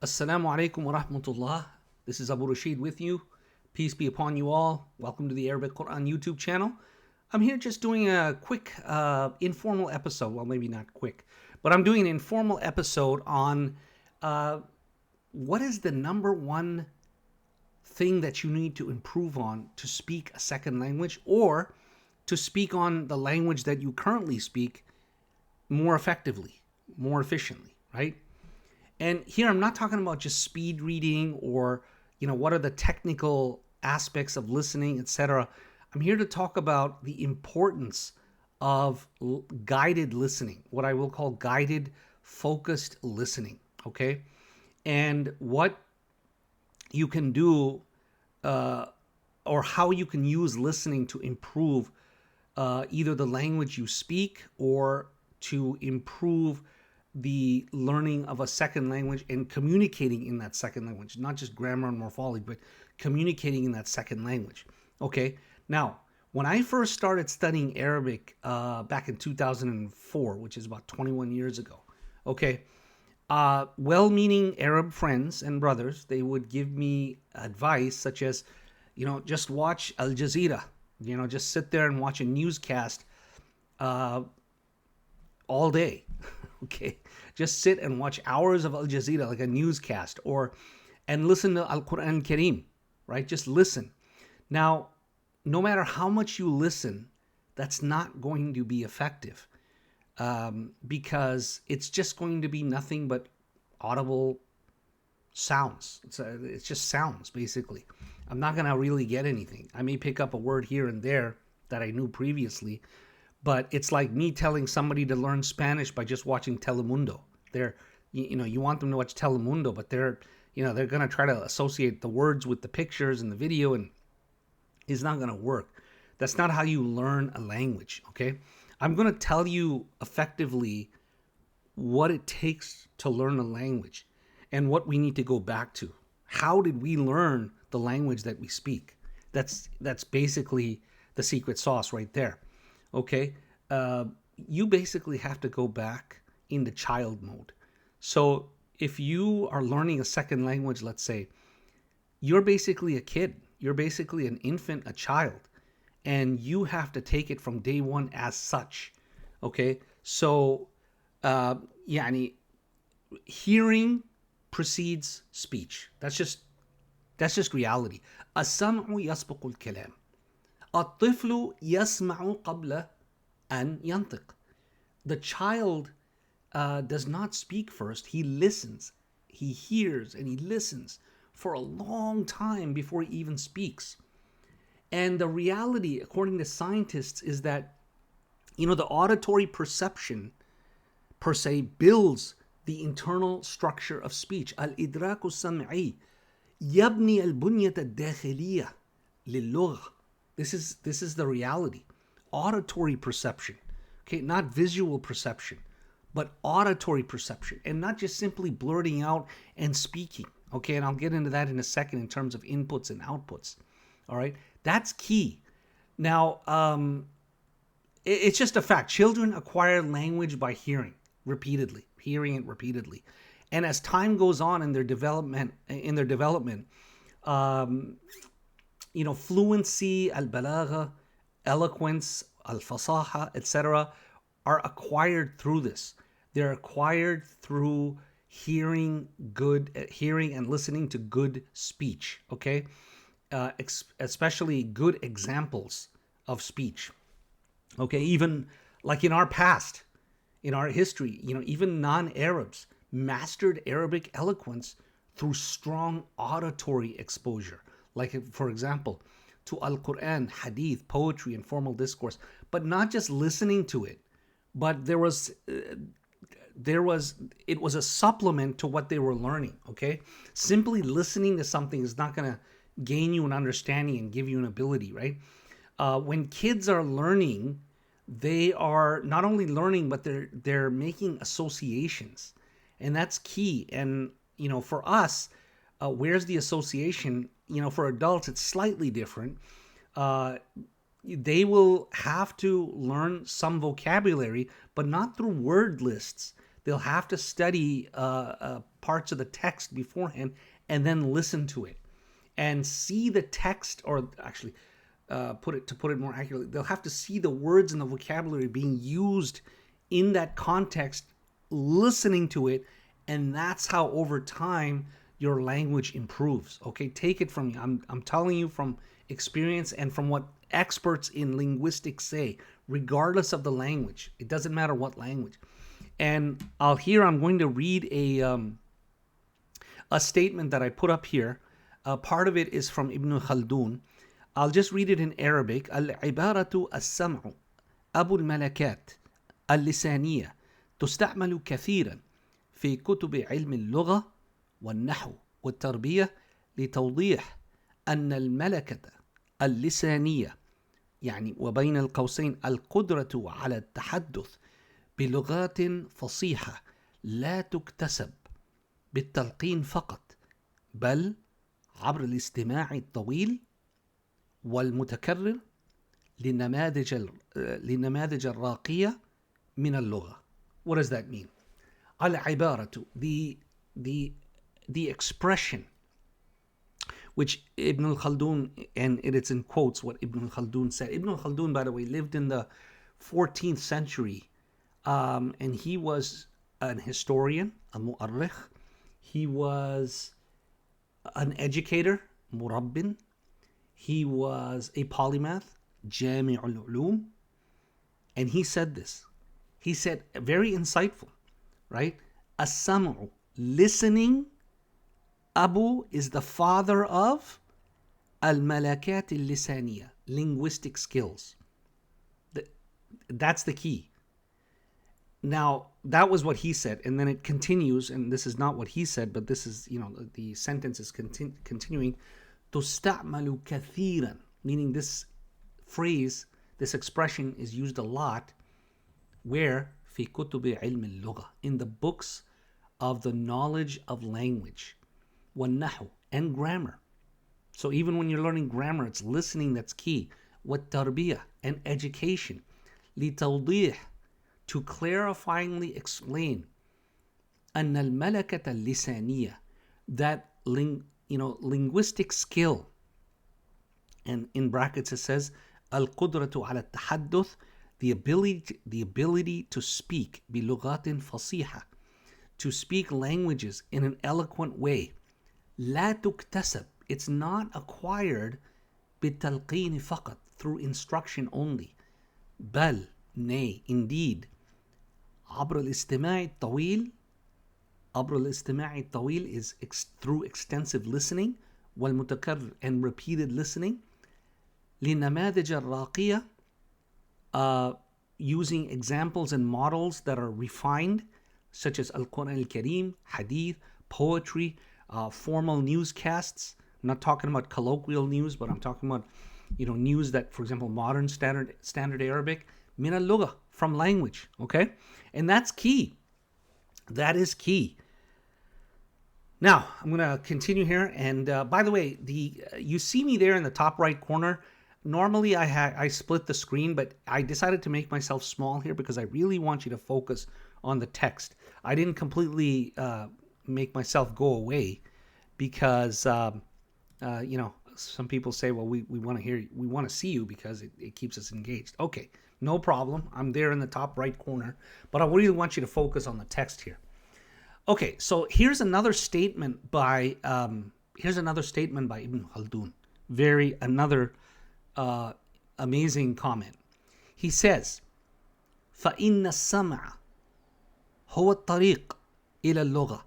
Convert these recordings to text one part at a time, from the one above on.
Assalamu alaikum wa rahmatullah. This is Abu Rasheed with you. Peace be upon you all. Welcome to the Arabic Quran YouTube channel. I'm here just doing a quick informal episode. Well, maybe not quick, but I'm doing an informal episode on what is the number one thing that you need to improve on to speak a second language or to speak on the language that you currently speak more effectively, more efficiently, right? And here I'm not talking about just speed reading or, what are the technical aspects of listening, etc. I'm here to talk about the importance of guided listening, what I will call guided focused listening, okay? And what you can do or how you can use listening to improve either the language you speak or to improve the learning of a second language and communicating in that second language, not just grammar and morphology, but communicating in that second language. Okay, now, when I first started studying Arabic back in 2004, which is about 21 years ago, okay, well-meaning Arab friends and brothers, they would give me advice such as, just watch Al Jazeera, just sit there and watch a newscast all day. Okay, just sit and watch hours of Al Jazeera like a newscast, and listen to Al Quran Kareem, right? Just listen. Now, no matter how much you listen, that's not going to be effective because it's just going to be nothing but audible sounds. It's just sounds, basically. I'm not going to really get anything. I may pick up a word here and there that I knew previously, but it's like me telling somebody to learn Spanish by just watching Telemundo. You want them to watch Telemundo, but they're going to try to associate the words with the pictures and the video, and it's not going to work. That's not how you learn a language, okay? I'm going to tell you effectively what it takes to learn a language and what we need to go back to. How did we learn the language that we speak? That's basically the secret sauce right there. Okay, you basically have to go back into child mode. So if you are learning a second language, let's say, you're basically a kid. You're basically an infant, a child. And you have to take it from day one as such. Okay, so hearing precedes speech. That's just reality. السمع يسبق الكلام. الطفل يسمع قبل أن ينطق. The child does not speak first. He listens. He hears and he listens for a long time before he even speaks. And the reality, according to scientists, is that, the auditory perception, per se, builds the internal structure of speech. الإدراك السمعي يبني البنية الداخلية للغة. This is the reality. Auditory perception. Okay, not visual perception, but auditory perception. And not just simply blurting out and speaking. Okay, and I'll get into that in a second in terms of inputs and outputs. All right, that's key. Now, it's just a fact. Children acquire language by hearing it repeatedly. And as time goes on in their development, fluency, al-balagha, eloquence, al-fasaha, etc. are acquired through this. They're acquired through hearing and listening to good speech, okay? Especially good examples of speech. Okay, even like in our past, in our history, even non-Arabs mastered Arabic eloquence through strong auditory exposure. Like, for example, to Al-Quran, hadith, poetry, and formal discourse, but not just listening to it, but it was a supplement to what they were learning, okay? Simply listening to something is not going to gain you an understanding and give you an ability, right? When kids are learning, they are not only learning, but they're making associations, and that's key. And for us, where's the association? For adults, it's slightly different. They will have to learn some vocabulary, but not through word lists. They'll have to study parts of the text beforehand and then listen to it and see the text, or actually put it more accurately, they'll have to see the words and the vocabulary being used in that context, listening to it, and that's how over time your language improves. Okay, take it from me. I'm telling you from experience and from what experts in linguistics say, regardless of the language. It doesn't matter what language. And I'm going to read a statement that I put up here. Part of it is from Ibn Khaldūn. I'll just read it in Arabic. العبارة السمع أبو الملكات اللسانية تستعمل كثيرا في كتب علم اللغة والنحو والتربية لتوضيح أن الملكة اللسانية، يعني وبين القوسين القدرة على التحدث بلغات فصيحة، لا تكتسب بالتلقين فقط، بل عبر الاستماع الطويل والمتكرر لنماذج الراقية من اللغة. What does that mean? العبارة, the expression, which Ibn al-Khaldun, and it's in quotes what Ibn al-Khaldun said. Ibn al-Khaldun, by the way, lived in the 14th century, and he was an historian, a mu'arrikh. He was an educator, murabbin. He was a polymath, jami'ul ulum. And he said this. He said, very insightful, right? As-sam'u, listening. Abu is the father of al-malakat al-lisaniya, linguistic skills. That's the key. Now, that was what he said, and then it continues, and this is not what he said, but this is, the sentence is continuing. تُسْتَعْمَلُ كَثِيرًا, meaning this phrase, this expression is used a lot, where في كتب علم اللغة, in the books of the knowledge of language, والنحو, and grammar. So even when you're learning grammar, it's listening that's key. والتربية, and education. لتوضيح, to clarifyingly explain أن الملكة اللسانية, that linguistic skill, and in brackets it says القدرة على التحدث, the ability to speak بلغات فصيحة, to speak languages in an eloquent way. لا تكتسب, it's not acquired بالتلقين فقط, through instruction only. بل, nay, indeed, عبر الاستماع الطويل. عبر الاستماع الطويل is through extensive listening, والمتكرر, and repeated listening. لنماذج الراقية, using examples and models that are refined, such as Al-Quran al-Karim, hadith, poetry, formal newscasts. I'm not talking about colloquial news, but I'm talking about, news that, for example, modern standard Arabic, min al-lugha, from language, okay? And that's key. That is key. Now, I'm going to continue here. And by the way, you see me there in the top right corner. Normally, I split the screen, but I decided to make myself small here because I really want you to focus on the text. I didn't completely make myself go away because, some people say, well, we want to hear you. We want to see you because it keeps us engaged. Okay, no problem. I'm there in the top right corner, but I really want you to focus on the text here. Okay, so here's another statement by Ibn Khaldūn. Another amazing comment. He says, فَإِنَّ السَّمْعَ هو الطريق إلى اللغة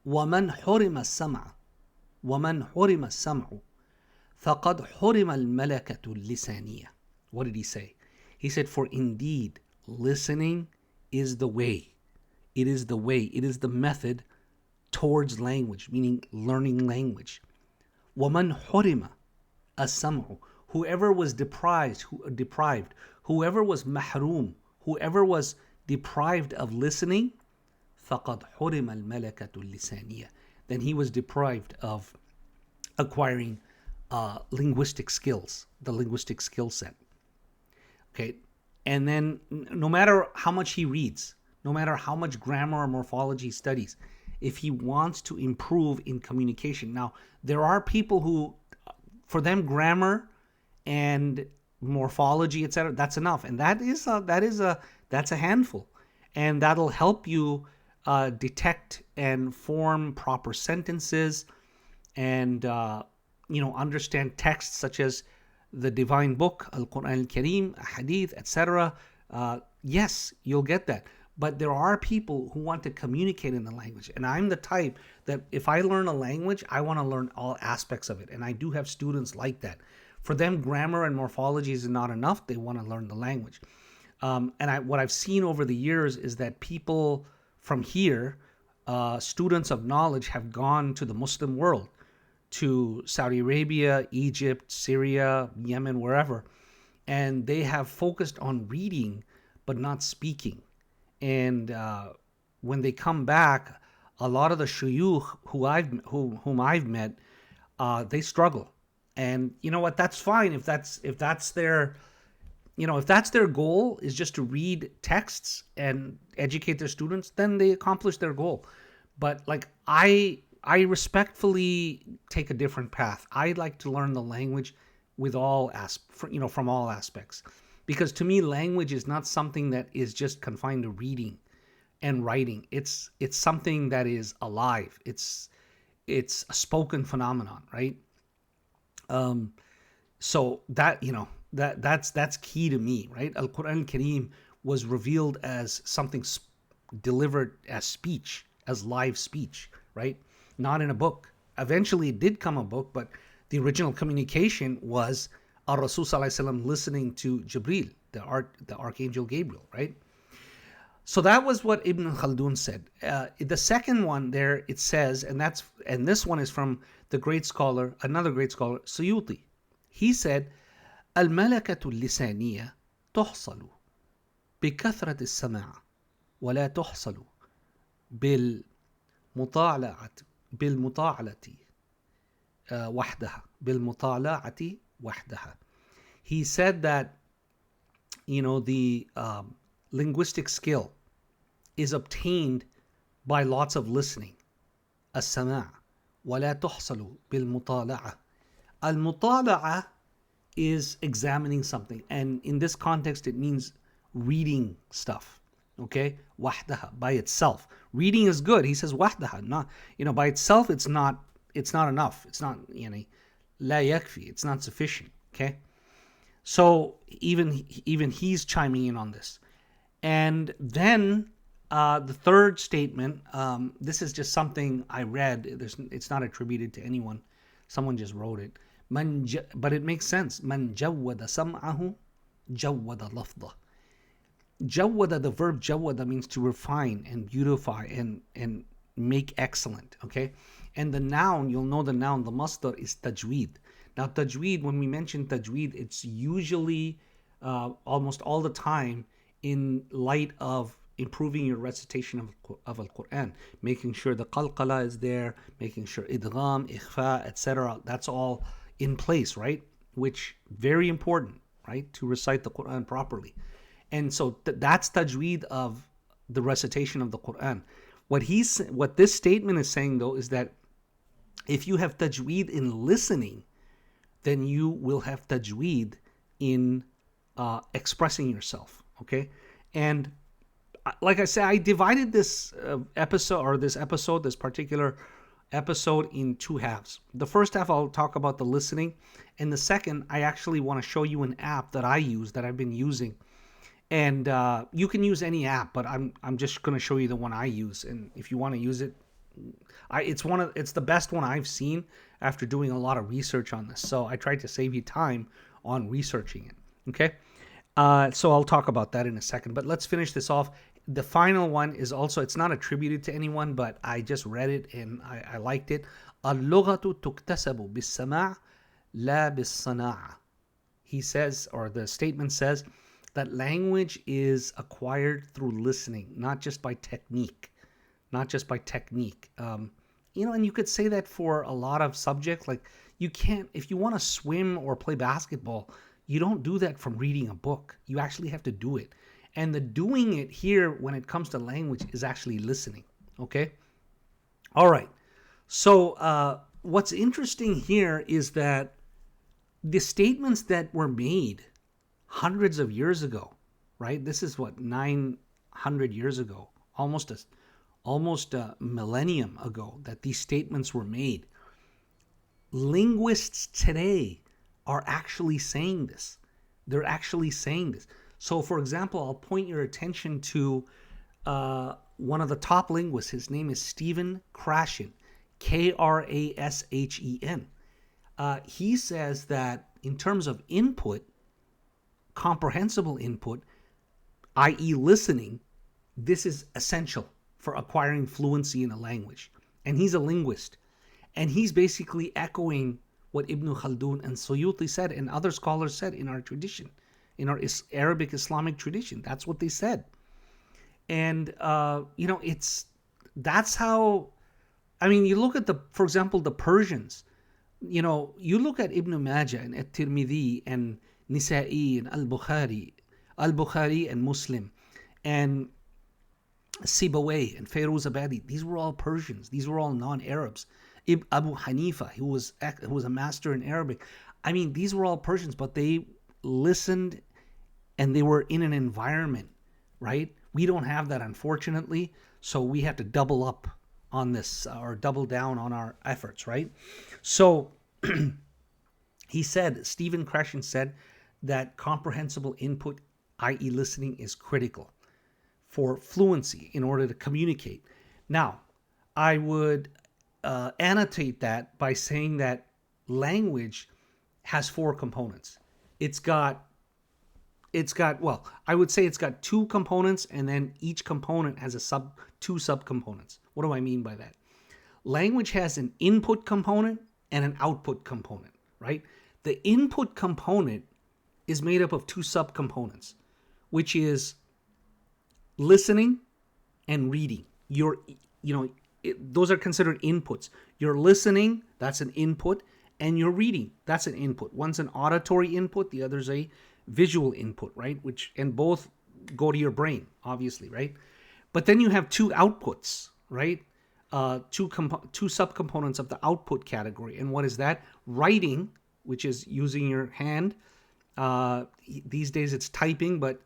ومن حرم السمع فقد حرم الملكة اللسانية. What did he say? He said, for indeed listening is the way. It is the way. It is the method towards language, meaning learning language. وَمَنْ حُرِمَ السَّمْعُ, whoever was deprived, whoever was mahroom, whoever was deprived of listening, فَقَدْ حُرِمَ الْمَلَكَةُ اللِّسَانِيَةِ, then he was deprived of acquiring linguistic skills, the linguistic skill set. Okay, and then no matter how much he reads, no matter how much grammar or morphology he studies, if he wants to improve in communication. Now, there are people who, for them, grammar and morphology, etc., that's enough, and that's a handful, and that'll help you detect and form proper sentences, and understand texts such as the divine book, al-Quran al-Kareem, hadith, etc. Yes, you'll get that. But there are people who want to communicate in the language. And I'm the type that if I learn a language, I want to learn all aspects of it. And I do have students like that. For them, grammar and morphology is not enough. They want to learn the language. What I've seen over the years is that people from here, students of knowledge, have gone to the Muslim world, to Saudi Arabia, Egypt, Syria, Yemen, wherever. And they have focused on reading, but not speaking. And when they come back, a lot of the shuyukh whom I've met, they struggle. And you know what? That's fine if that's their goal is just to read texts and educate their students. Then they accomplish their goal. But like I respectfully take a different path. I like to learn the language with from all aspects. Because to me, language is not something that is just confined to reading and writing. It's something that is alive. It's a spoken phenomenon, right? So that's key to me, right? Al-Quran al-Kareem was revealed as something delivered as speech, as live speech, right? Not in a book. Eventually, it did come a book, but the original communication was Rasul Sallallahu Alaihi Wasallam listening to Jibril, the Archangel Gabriel, right? So that was what Ibn Khaldūn said. The second one there, it says, and this one is from the great scholar, another great scholar, Suyūṭī. He said, الملكة اللسانية تحصل بكثرة السماع ولا تحصل بالمطالعة وحدها. He said that the linguistic skill is obtained by lots of listening. السماع ولا تحصل بالمطالعة. المطالعة is examining something, and in this context it means reading stuff. Okay, وحدها, by itself. Reading is good. He says وحدها, not by itself. It's not enough. It's not لا يكفي. It's not sufficient. Okay, so even he's chiming in on this. And then the third statement. This is just something I read. It's not attributed to anyone. Someone just wrote it. But it makes sense. من جود سمعه جود لفظه. Jawwada, the verb jawwada, means to refine and beautify and make excellent, okay? And the noun, you'll know the noun, the masdar, is tajweed. Now tajweed, when we mention tajweed, it's usually almost all the time in light of improving your recitation of Al-Quran, making sure the qalqala is there, making sure idgham, ikhfa, etc. That's all in place, right? Which very important, right? To recite the Quran properly. And so that's tajweed of the recitation of the Quran. What this statement is saying, though, is that if you have tajweed in listening, then you will have tajweed in expressing yourself. Okay, and like I said, I divided this particular episode in two halves. The first half I'll talk about the listening, and the second I actually want to show you an app that I use, that I've been using. And you can use any app, but I'm just going to show you the one I use. And if you want to use it, it's the best one I've seen after doing a lot of research on this. So I tried to save you time on researching it. Okay, so I'll talk about that in a second. But let's finish this off. The final one is also, it's not attributed to anyone, but I just read it and I liked it. اللغة تكتسب بالسماع لا بالصناعة. He says, or the statement says, that language is acquired through listening, not just by technique. And you could say that for a lot of subjects. Like, you can't, if you want to swim or play basketball, you don't do that from reading a book. You actually have to do it. And the doing it here when it comes to language is actually listening. Okay? All right. So what's interesting here is that the statements that were made hundreds of years ago, right? This is what, 900 years ago, almost a millennium ago that these statements were made. Linguists today are actually saying this. They're actually saying this. So, for example, I'll point your attention to one of the top linguists. His name is Stephen Krashen, Krashen. He says that in terms of input, comprehensible input, i.e. listening, this is essential for acquiring fluency in a language. And he's a linguist. And he's basically echoing what Ibn Khaldūn and al-Suyūṭī said and other scholars said in our tradition, in our Arabic Islamic tradition. That's what they said. And, that's how, you look at for example, the Persians. You look at Ibn Majah and at-Tirmidhi and Nisa'i and al-Bukhari and Muslim and Sibawayh and Fairuz-Abadi. These were all Persians. These were all non-Arabs. Abu Hanifa, who was a master in Arabic. These were all Persians, but they listened and they were in an environment, right? We don't have that, unfortunately, so we have to double up on this or double down on our efforts, right? So Stephen Krashen said that comprehensible input, i.e. listening, is critical for fluency in order to communicate. Now, I would annotate that by saying that language has 4 components. It's got I would say it's got 2 components, and then each component has 2 subcomponents. What do I mean by that? Language has an input component and an output component, right? The input component is made up of 2 subcomponents, which is listening and reading. Those are considered inputs. You're listening, that's an input, and you're reading, that's an input. One's an auditory input, the other's a visual input, right? And both go to your brain, obviously, right? But then you have 2 outputs, right? Two subcomponents of the output category. And what is that? Writing, which is using your hand. These days it's typing, but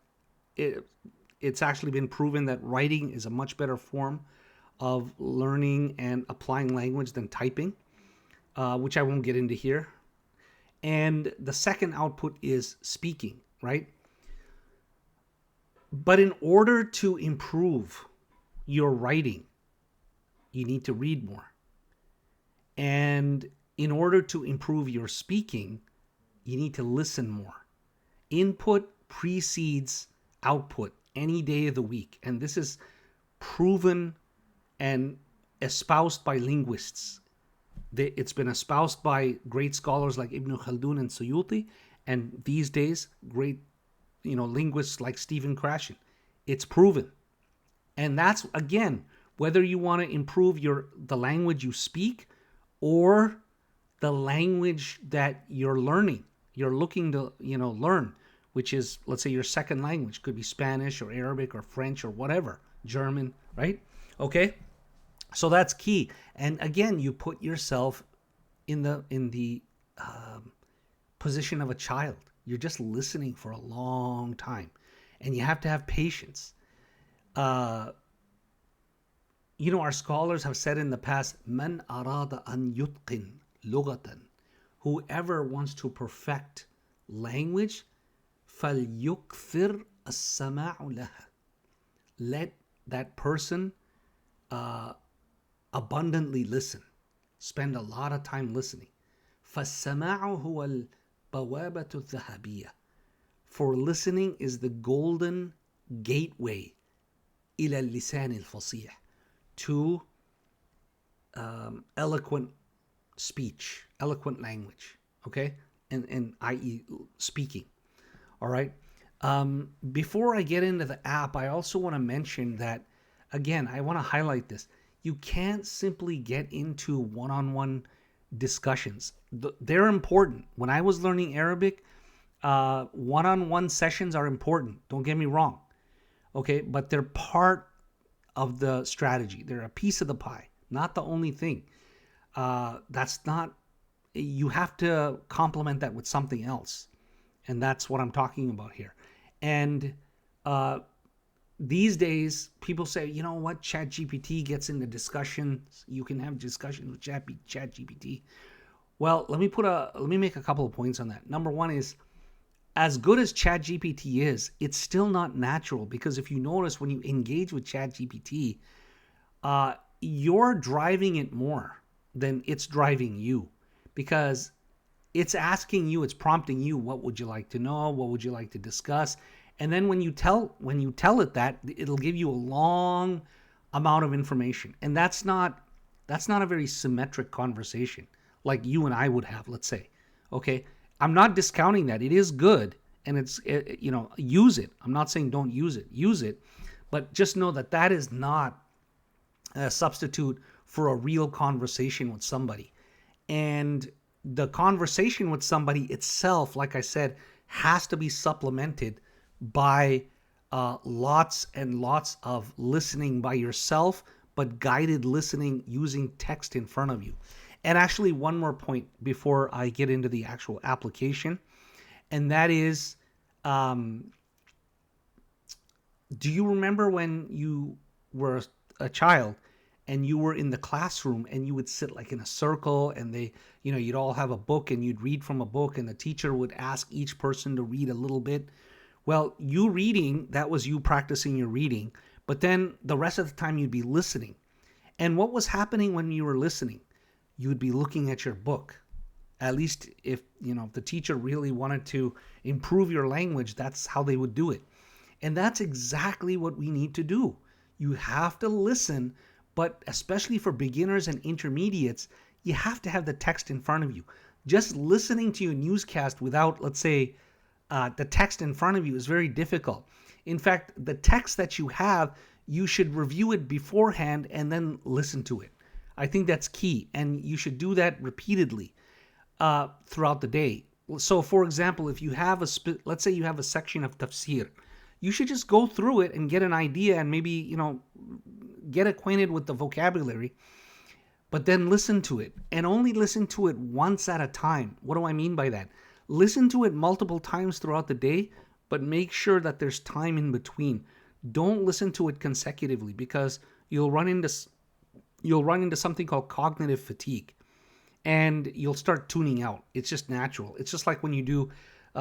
it's actually been proven that writing is a much better form of learning and applying language than typing, which I won't get into here. And the second output is speaking, right? But in order to improve your writing, you need to read more. And in order to improve your speaking, you need to listen more. Input precedes output any day of the week. And this is proven and espoused by linguists. It's been espoused by great scholars like Ibn Khaldūn and Suyūṭī, and these days great linguists like Stephen Krashen. It's proven. And that's, again, whether you want to improve the language you speak or the language that you're learning, you're looking to learn, which is, let's say, your second language. Could be Spanish or Arabic or French or whatever, German, right? Okay, so that's key. And again, you put yourself in the position of a child. You're just listening for a long time, and you have to have patience. Our scholars have said in the past, "Man arada an yutqin lugatan," whoever wants to perfect language, فَلْيُكْثِرْ السَّمَاعُ لَهَا. Let that person abundantly listen. Spend a lot of time listening. فَالسَّمَاعُ هُوَ الْبَوَابَةُ الذَّهَبِيَّةُ. For listening is the golden gateway إِلَى اللِّسَانِ الْفَصِيحِ, to eloquent speech, eloquent language, okay? And i.e. speaking. All right. Before I get into the app, I also want to mention that, again, I want to highlight this. You can't simply get into one-on-one discussions. They're important. When I was learning Arabic, one-on-one sessions are important. Don't get me wrong. okay? But they're part of the strategy. They're a piece of the pie, not the only thing. That's not, you have to complement that with something else. And that's what I'm talking about here. And these days, people say, you know what, ChatGPT gets into discussions. You can have discussions with ChatGPT. Well, let me make a couple of points on that. Number one is, as good as ChatGPT is, it's still not natural, because if you notice, when you engage with ChatGPT, you're driving it more than it's driving you, because it's asking you, it's prompting you, what would you like to know? What would you like to discuss? And then when you tell it that, it'll give you a long amount of information. And that's not a very symmetric conversation like you and I would have, let's say. Okay? I'm not discounting that. It is good, and it's, use it. I'm not saying don't use it. Use it. But just know that that is not a substitute for a real conversation with somebody. And the conversation with somebody itself, like I said, has to be supplemented by lots and lots of listening by yourself, but guided listening using text in front of you. And actually, one more point before I get into the actual application, and that is, do you remember when you were a child and you were in the classroom and you would sit like in a circle, and you'd all have a book and you'd read from a book, and the teacher would ask each person to read a little bit? Well, you reading, that was you practicing your reading, but then the rest of the time you'd be listening. And what was happening when you were listening? You would be looking at your book. At least if the teacher really wanted to improve your language, that's how they would do it. And that's exactly what we need to do. You have to listen, but especially for beginners and intermediates, you have to have the text in front of you. Just listening to your newscast without, let's say, the text in front of you is very difficult. In fact, the text that you have, you should review it beforehand and then listen to it. I think that's key, and you should do that repeatedly throughout the day. So, for example, if you have let's say you have a section of tafsir, you should just go through it and get an idea, and maybe get acquainted with the vocabulary, but then listen to it, and only listen to it once at a time. What do I mean by that? Listen to it multiple times throughout the day, but make sure that there's time in between. Don't listen to it consecutively, because you'll run into something called cognitive fatigue, and you'll start tuning out. It's just natural. It's just like when you do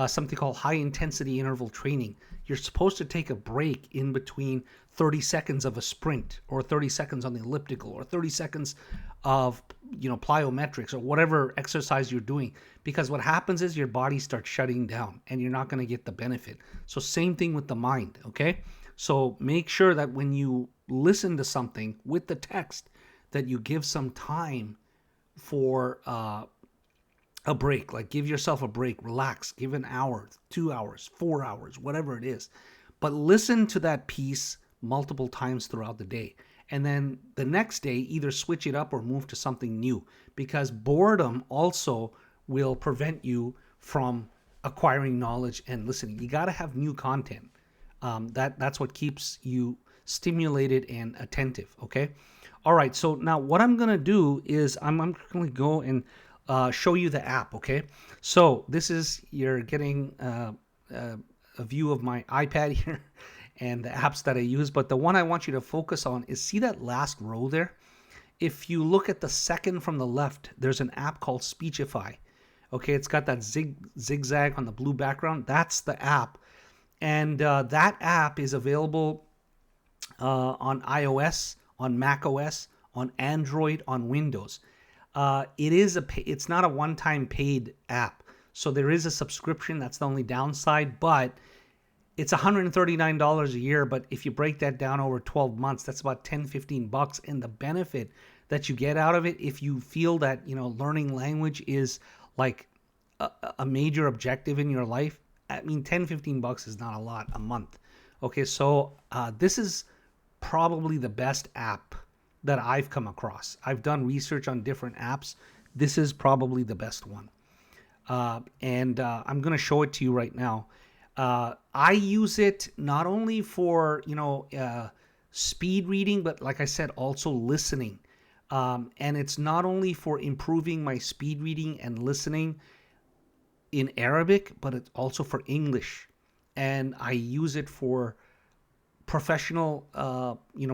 something called high intensity interval training. You're supposed to take a break in between 30 seconds of a sprint, or 30 seconds on the elliptical, or 30 seconds of plyometrics, or whatever exercise you're doing, because what happens is your body starts shutting down and you're not going to get the benefit. So same thing with the mind. Okay, so make sure that when you listen to something with the text, that you give some time for a break. Like, give yourself a break, relax, give an hour, 2 hours, 4 hours, whatever it is, but listen to that piece multiple times throughout the day. And then the next day, either switch it up or move to something new, because boredom also will prevent you from acquiring knowledge and listening. You got to have new content. That's what keeps you stimulated and attentive. Okay. All right. So now what I'm going to do is I'm going to go and show you the app. Okay. So this is, you're getting a view of my iPad here and the apps that I use. But the one I want you to focus on is, see that last row there? If you look at the second from the left, there's an app called Speechify. Okay, it's got that zigzag on the blue background. That's the app. And that app is available on iOS, on macOS, on Android, on Windows. It's not a one-time paid app. So there is a subscription. That's the only downside. But it's $139 a year. But if you break that down over 12 months, that's about $10-15. And the benefit that you get out of it, if you feel that, learning language is like a major objective in your life, I mean, $10-15 is not a lot a month. Okay, so this is probably the best app that I've come across. I've done research on different apps. This is probably the best one. And I'm going to show it to you right now. I use it not only for, speed reading, but like I said, also listening. And it's not only for improving my speed reading and listening in Arabic, but it's also for English. And I use it for professional,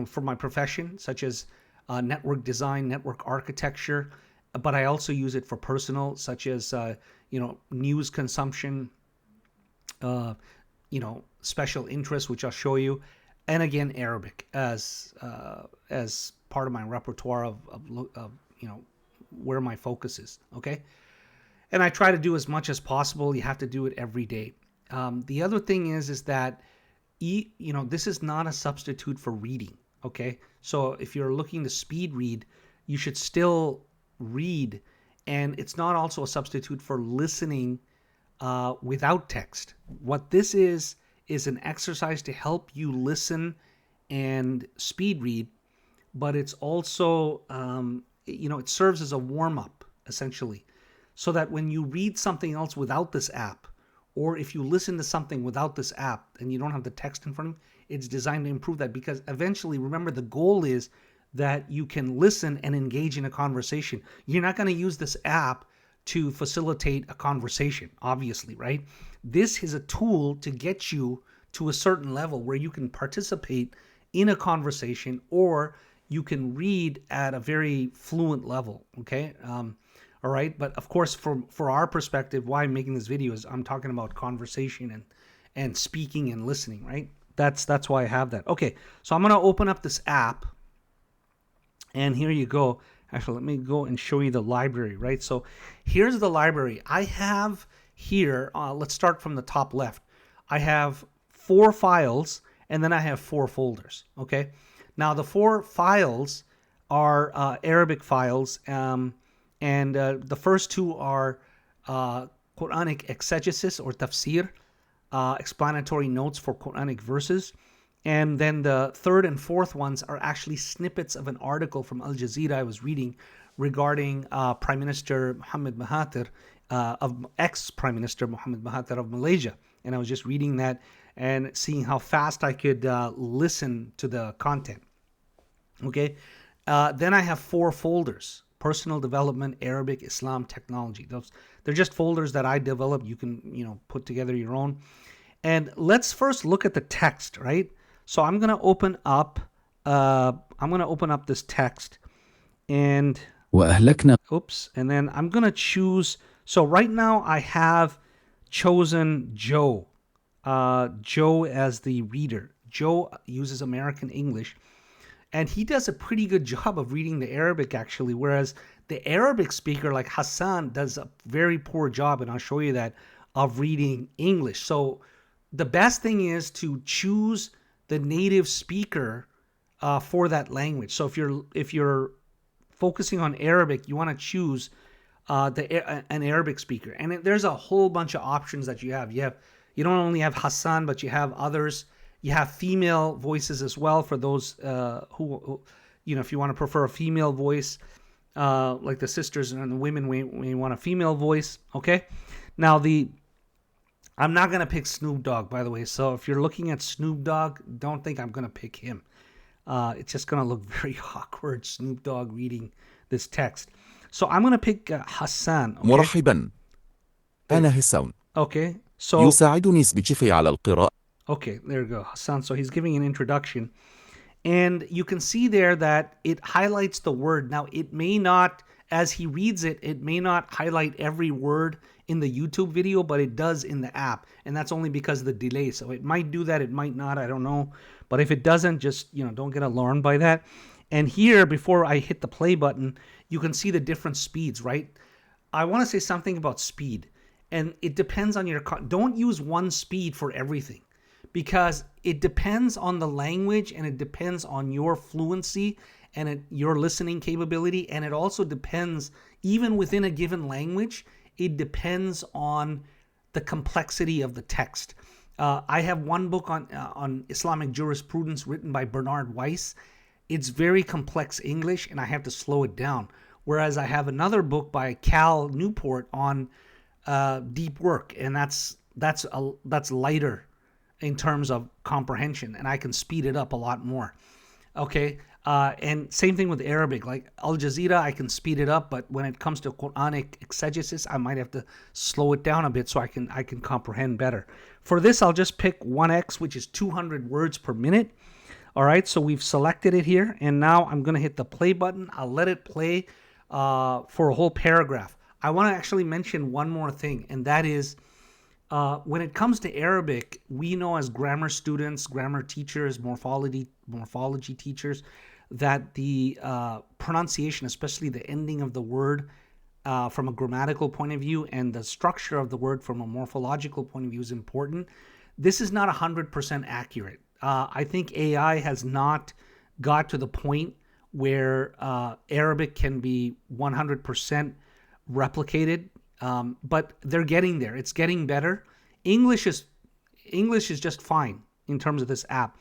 for my profession, such as network design, network architecture. But I also use it for personal, such as, news consumption, special interest, which I'll show you. And again, Arabic as part of my repertoire of where my focus is. Okay. And I try to do as much as possible. You have to do it every day. The other thing is that, this is not a substitute for reading. Okay. So if you're looking to speed read, you should still read. And it's not also a substitute for listening without text. What this is an exercise to help you listen and speed read, but it's also, it serves as a warm-up, essentially, so that when you read something else without this app, or if you listen to something without this app and you don't have the text in front of you, it's designed to improve that, because eventually, remember, the goal is that you can listen and engage in a conversation. You're not going to use this app to facilitate a conversation, obviously, right? This is a tool to get you to a certain level where you can participate in a conversation, or you can read at a very fluent level, okay? All right, but of course, for our perspective, why I'm making this video is I'm talking about conversation and speaking and listening, right? That's why I have that. Okay, so I'm going to open up this app, and here you go. Actually, let me go and show you the library, right? So here's the library. I have here, let's start from the top left. I have 4 files, and then I have 4 folders, okay? Now, the 4 files are Arabic files, and the first 2 are Quranic exegesis or tafsir, explanatory notes for Quranic verses. And then the third and fourth ones are actually snippets of an article from Al Jazeera I was reading regarding Prime Minister Mohammed Mahathir, ex-Prime Minister Mohammed Mahathir of Malaysia. And I was just reading that and seeing how fast I could listen to the content. Okay. Then I have 4 folders: personal development, Arabic, Islam, technology. They're just folders that I developed. You can, put together your own. And let's first look at the text, right? So I'm going to open up this text, and and then I'm going to choose. So right now I have chosen Joe as the reader. Joe uses American English, and he does a pretty good job of reading the Arabic, actually, whereas the Arabic speaker like Hassan does a very poor job, and I'll show you that, of reading English. So the best thing is to choose the native speaker for that language. So if you're focusing on Arabic, you want to choose an Arabic speaker. And there's a whole bunch of options that you have. You don't only have Hassan, but you have others. You have female voices as well for those who if you want to prefer a female voice, like the sisters and the women, we want a female voice. Okay. Now I'm not going to pick Snoop Dogg, by the way. So if you're looking at Snoop Dogg, don't think I'm going to pick him. It's just going to look very awkward, Snoop Dogg reading this text. So I'm going to pick Hassan. Okay? مرحبا. أنا حسان. Okay. So يساعدني سبيتشيفي على القراءة. Okay, there you go, Hassan. So he's giving an introduction. And you can see there that it highlights the word. Now, it may not, as he reads it, it may not highlight every word in the YouTube video, but it does in the app. And that's only because of the delay. So it might do that, it might not, I don't know. But if it doesn't, just, don't get alarmed by that. And here, before I hit the play button, you can see the different speeds, right? I want to say something about speed. And it depends on don't use one speed for everything, because it depends on the language, and it depends on your fluency and your listening capability. And it also depends, even within a given language, it depends on the complexity of the text. I have one book on Islamic jurisprudence written by Bernard Weiss. It's very complex English, and I have to slow it down. Whereas I have another book by Cal Newport on deep work, and that's that's lighter in terms of comprehension, and I can speed it up a lot more. Okay, and same thing with Arabic. Like Al Jazeera, I can speed it up, but when it comes to Quranic exegesis, I might have to slow it down a bit so I can comprehend better. For this, I'll just pick 1x, which is 200 words per minute. All right, so we've selected it here, and now I'm going to hit the play button. I'll let it play for a whole paragraph. I want to actually mention one more thing, and that is when it comes to Arabic, we know as grammar students, grammar teachers, morphology teachers, that the pronunciation, especially the ending of the word from a grammatical point of view and the structure of the word from a morphological point of view is important. This is not 100% accurate. I think AI has not got to the point where Arabic can be 100% replicated, but they're getting there. It's getting better. English is just fine in terms of this app.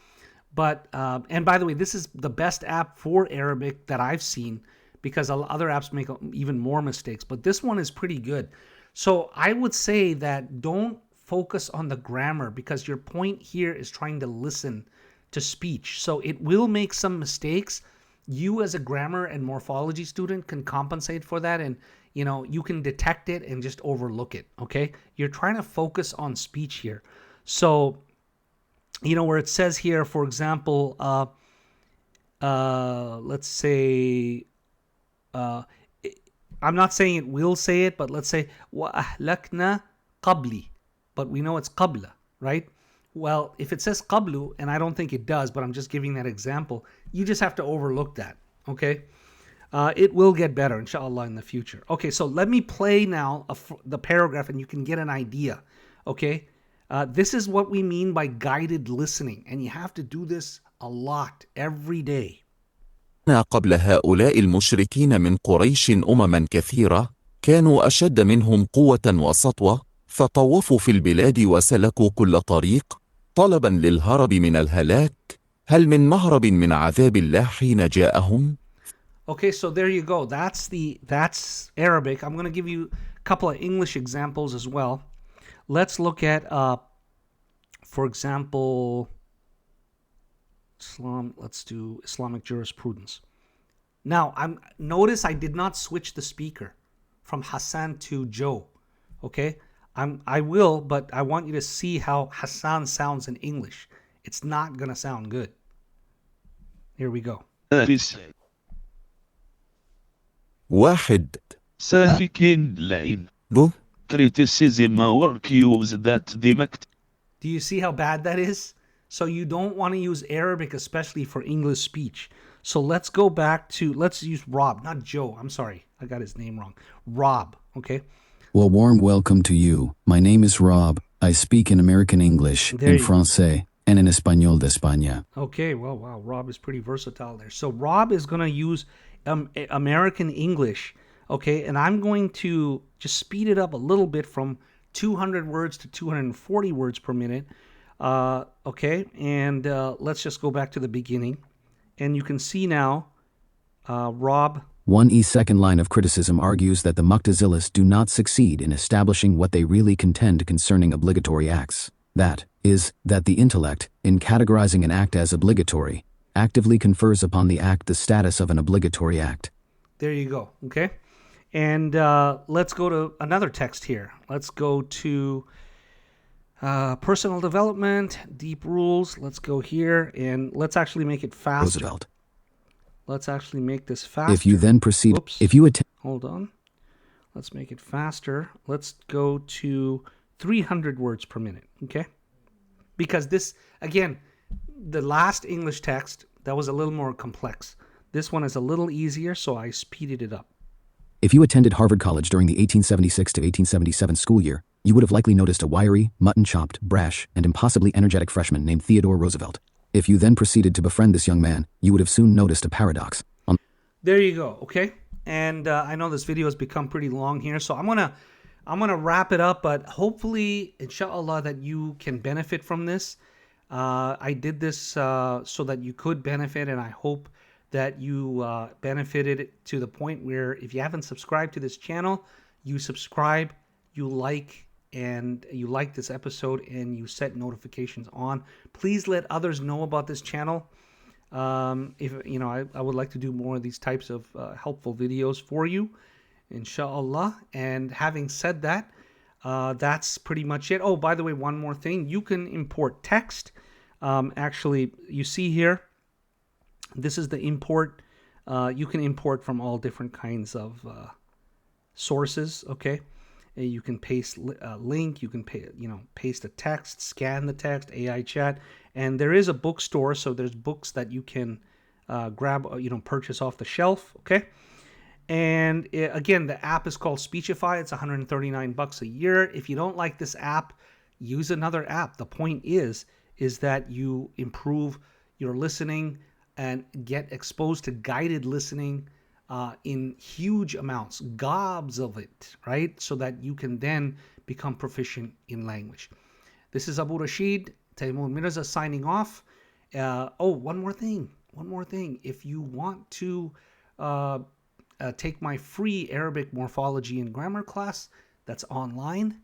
But and by the way, this is the best app for Arabic that I've seen, because other apps make even more mistakes. But this one is pretty good. So I would say that don't focus on the grammar, because your point here is trying to listen to speech. So it will make some mistakes. You as a grammar and morphology student can compensate for that, and you can detect it and just overlook it. Okay, you're trying to focus on speech here. So where it says here, for example, let's say I'm not saying it will say it, but let's say وَأَهْلَكْنَا قَبْلِ, but we know it's qabla, right? Well, if it says qablu, and I don't think it does, but I'm just giving that example, you just have to overlook that, okay? It will get better, inshallah, in the future. Okay, so let me play now the paragraph, and you can get an idea, okay? This is what we mean by guided listening, and you have to do this a lot, every day. قبل هؤلاء المشركين من قريش أمما كثيرة كانوا أشد منهم قوة وسطوة فطوفوا في البلاد وسلكوا كل طريق طلبا للهرب من الهلاك هل من مهرب من عذاب الله حين جاءهم؟ Okay, so there you go. That's Arabic. I'm going to give you a couple of English examples as well. Let's look at, for example, let's do Islamic jurisprudence. Now, notice I did not switch the speaker from Hassan to Joe. Okay, I will, but I want you to see how Hassan sounds in English. It's not gonna sound good. Here we go. واحد سافك لعين ب criticism or cues that the Do you see how bad that is? So you don't want to use Arabic, especially for English speech. So let's go back to, let's use Rob, not Joe. I'm sorry, I got his name wrong. Rob, okay? Well, warm welcome to you. My name is Rob. I speak in American English, There in you- Francais, and in Español de España. Okay, well, wow, Rob is pretty versatile there. So Rob is going to use American English, okay? And I'm going to just speed it up a little bit from 200 words to 240 words per minute, okay? And let's just go back to the beginning. And you can see now, Rob... 1e second line of criticism argues that the Mu'tazilis do not succeed in establishing what they really contend concerning obligatory acts. That is, that the intellect, in categorizing an act as obligatory, actively confers upon the act the status of an obligatory act. There you go, okay? And let's go to another text here. Let's go to personal development, deep rules. Let's go here, and let's actually make it faster. Roosevelt. Let's actually make this faster. If you then proceed, Oops. if you attend, Hold on. Let's make it faster. Let's go to 300 words per minute, okay? Because this, again, the last English text, that was a little more complex. This one is a little easier, so I speeded it up. if you attended Harvard College during the 1876 to 1877 school year, you would have likely noticed a wiry, mutton-chopped, brash, and impossibly energetic freshman named Theodore Roosevelt. If you then proceeded to befriend this young man, you would have soon noticed a paradox. There you go, okay? And I know this video has become pretty long here, so I'm gonna wrap it up, but hopefully, inshallah, that you can benefit from this. I did this so that you could benefit, and I hope that you benefited to the point where if you haven't subscribed to this channel, you subscribe, you like, and you like this episode and you set notifications on, please let others know about this channel. If you know, I would like to do more of these types of helpful videos for you, inshallah. And having said that, that's pretty much it. Oh, by the way, one more thing. You can import text. Actually, you see here, this is the import. You can import from all different kinds of sources, okay? You can paste a link, you can paste a text, scan the text, AI chat, and there is a bookstore, so there's books that you can grab, purchase off the shelf, okay? And again, the app is called Speechify. It's $139 a year. If you don't like this app, use another app. The point is that you improve your listening and get exposed to guided listening in huge amounts, gobs of it, right? So that you can then become proficient in language. This is Abu Rasheed, Taimur Mirza signing off. One more thing. If you want to take my free Arabic morphology and grammar class that's online,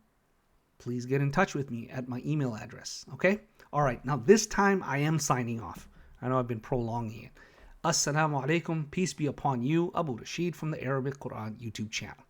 please get in touch with me at my email address, okay? All right, now this time I am signing off. I know I've been prolonging it. Assalamu alaikum, peace be upon you, Abu Rasheed from the Arabic Quran YouTube channel.